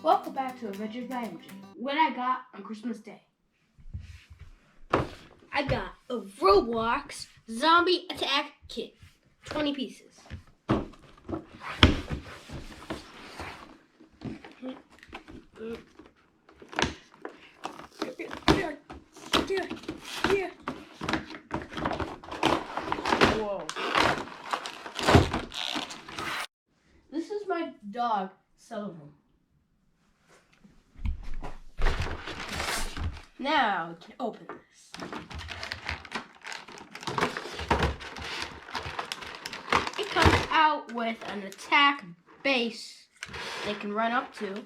Welcome back to Adventures by MJ. What I got on Christmas Day. I got a Roblox zombie attack kit. 20 pieces. Whoa. This is my dog, Sullivan. Now we can open this. It comes out with an attack base they can run up to.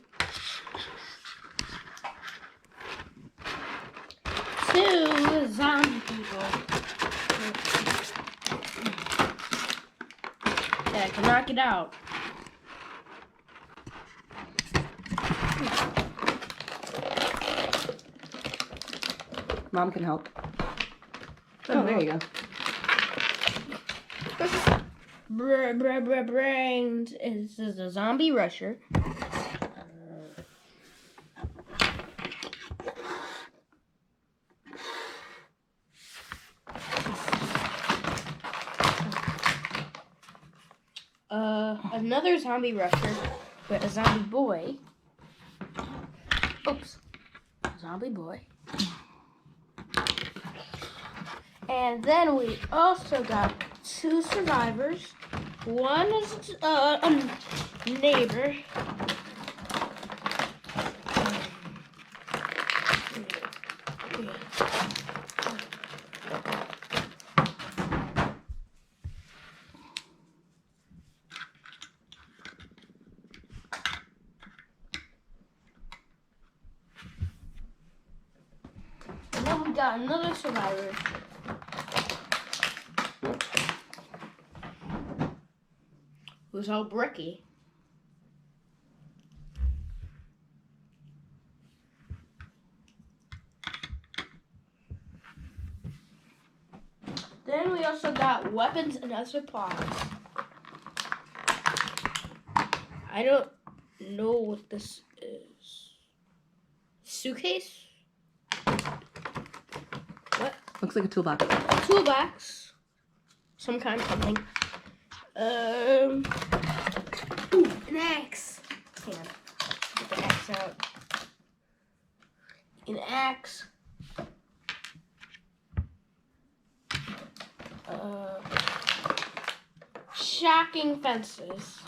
2 zombie people that can knock it out. Mom can help. Oh, there you go. Brains is a zombie rusher. Another zombie rusher, but a zombie boy. Oops. Zombie boy. And then we also got 2 survivors. One is a neighbor. And then we got another survivor. Who's all bricky. Then we also got weapons and other supplies. I don't know what this is. Suitcase? What? Looks like a toolbox. Toolbox. Some kind of something. Ooh, an axe. Hang on. Get the axe out. An axe. Shocking fences.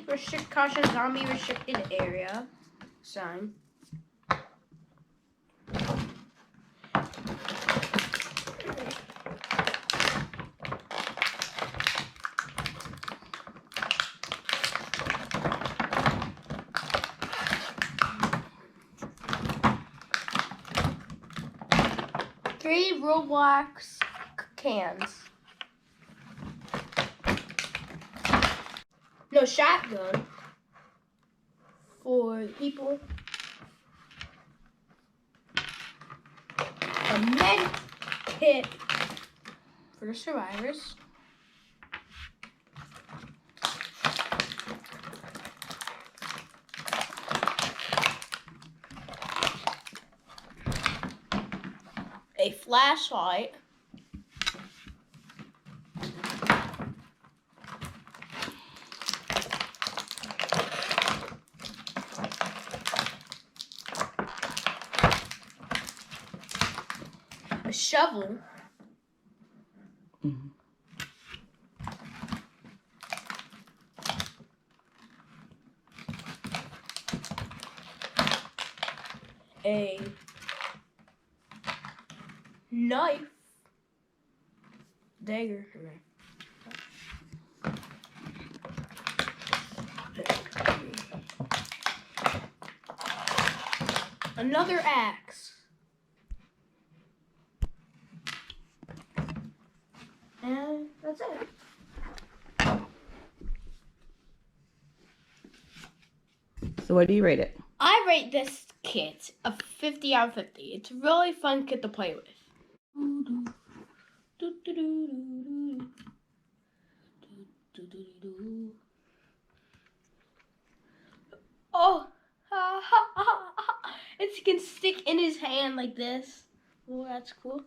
A caution zombie restricted area sign. Three Roblox cans. No, shotgun for people. A med kit for the survivors. A flashlight. A shovel. Mm-hmm. A knife. Dagger. Another axe. And that's it. So what do you rate it? I rate this kit a 50 out of 50. It's a really fun kit to play with. Oh, it can stick in his hand like this. Oh, that's cool.